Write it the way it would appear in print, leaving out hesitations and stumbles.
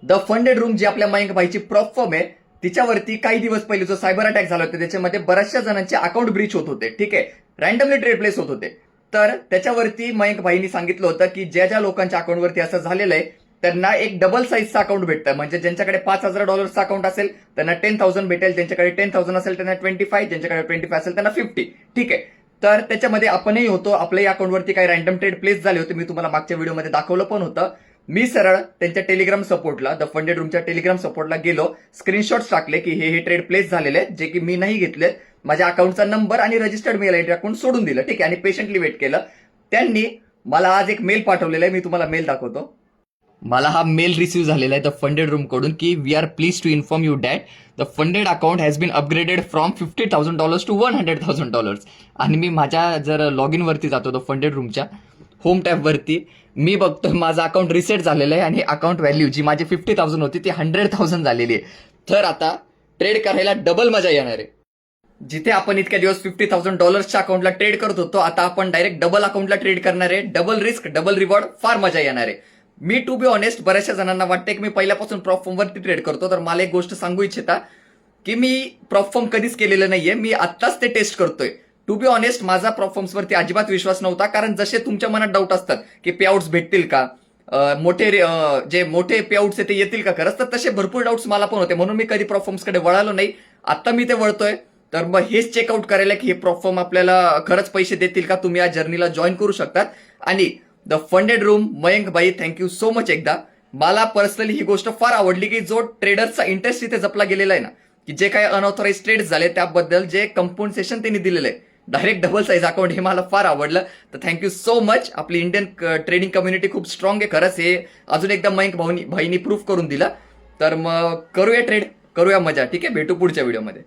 The funded room जी आपल्या Mayank भाईची prop firm आहे तिच्यावरती काही दिवस पहिले जो सायबर अटॅक झाला होता त्याच्यामध्ये बऱ्याचशा जणांचे अकाउंट ब्रीच होत होते. ठीक आहे, रँडमली ट्रेड प्लेस होत होते. तर त्याच्यावरती मयंक भाईनी सांगितलं होतं की ज्या ज्या लोकांच्या अकाउंटवरती असं झालेलं आहे त्यांना एक डबल साईजचं अकाउंट भेटतं. म्हणजे ज्यांच्याकडे $5,000 अकाउंट असेल त्यांना 10,000 भेटेल, ज्यांच्याकडे 10,000 असेल त्यांना 25, ज्यांच्याकडे 25 असेल त्यांना 50. ठीक आहे, तर त्याच्यामध्ये आपणही होतो. आपल्याही अकाउंटवरती काही रँडम ट्रेड प्लेस झाले होते. मी तुम्हाला मागच्या व्हिडिओमध्ये दाखवलं पण होतं. मी सरळ त्यांच्या टेलिग्राम सपोर्टला, द फंडेड रूमच्या टेलिग्राम सपोर्टला गेलो, स्क्रीनशॉट्स टाकले की हे ट्रेड प्लेस झालेले आहेत जे की मी नाही घेतले. माझ्या अकाउंटचा नंबर आणि रजिस्टर्ड मेल आयडी टाकून सोडून दिलं. ठीक आहे, आणि पेशंटली वेट केलं. त्यांनी मला आज एक मेल पाठवलेला आहे, मी तुम्हाला मेल दाखवतो. मला हा मेल रिसीव्ह झालेला आहे द फंडेड रूम कडून की we are pleased to inform you that the funded account has been upgraded from $50,000 to $100,000. आणि मी माझ्या जर लॉग इन वरती जातो द फंडेड रूमच्या होम टॅब वरती, मी बघतो माझं अकाउंट रिसेट झालेलं आहे आणि अकाउंट व्हॅल्यू जी माझी 50,000 होती ती 100,000 झालेली आहे. तर आता ट्रेड करायला डबल मजा येणार आहे. जिथे आपण इतक्या दिवस $50,000च्या अकाउंटला ट्रेड करत होतो, आता आपण डायरेक्ट डबल अकाउंटला ट्रेड करणार आहे. डबल रिस्क डबल रिवॉर्ड, फार मजा येणार आहे. मी टू बी ऑनेस्ट बऱ्याचशा जणांना वाटते की मी पहिल्यापासून प्रॉप फॉर्मवरती ट्रेड करतो. तर मला एक गोष्ट सांगू इच्छिता की मी प्रॉप फॉर्म कधीच केलेलं नाहीये, मी आत्ताच ते टेस्ट करतोय. टू बी ऑनेस्ट माझा प्रॉप फॉर्म्सवरती अजिबात विश्वास नव्हता, कारण जसे तुमच्या मनात डाऊट असतात की पेआउट्स भेटतील का, जे मोठे पेआउट्स आहे ते येतील का खरंच, तर तसे भरपूर डाऊट्स मला पण होते. म्हणून मी कधी प्रॉप फॉर्म्सकडे वळालो नाही. आता मी ते वळतोय. तर मग हेच चेकआउट करायला की हे प्रॉप फॉर्म आपल्याला खरंच पैसे देतील का, तुम्ही या जर्नीला जॉईन करू शकतात. आणि द फंडेड रूम, मयंक भाई, थँक्यू सो मच. एकदा मला पर्सनली ही गोष्ट फार आवडली की जो ट्रेडरचा इंटरेस्ट इथे जपला गेलेला आहे ना, की जे काही अनऑथराइज ट्रेड झाले त्याबद्दल जे कंपन्सेशन त्यांनी दिलेलं आहे डायरेक्ट डबल साईज अकाउंट, हे मला फार आवडलं. तर थँक्यू सो मच. आपली इंडियन ट्रेडिंग कम्युनिटी खूप स्ट्रॉंग आहे खरंच, हे अजून एकदा मयंक भाईनी प्रूफ करून दिलं. तर मग करूया ट्रेड, करूया मजा. ठीक आहे, भेटू पुढच्या व्हिडिओमध्ये.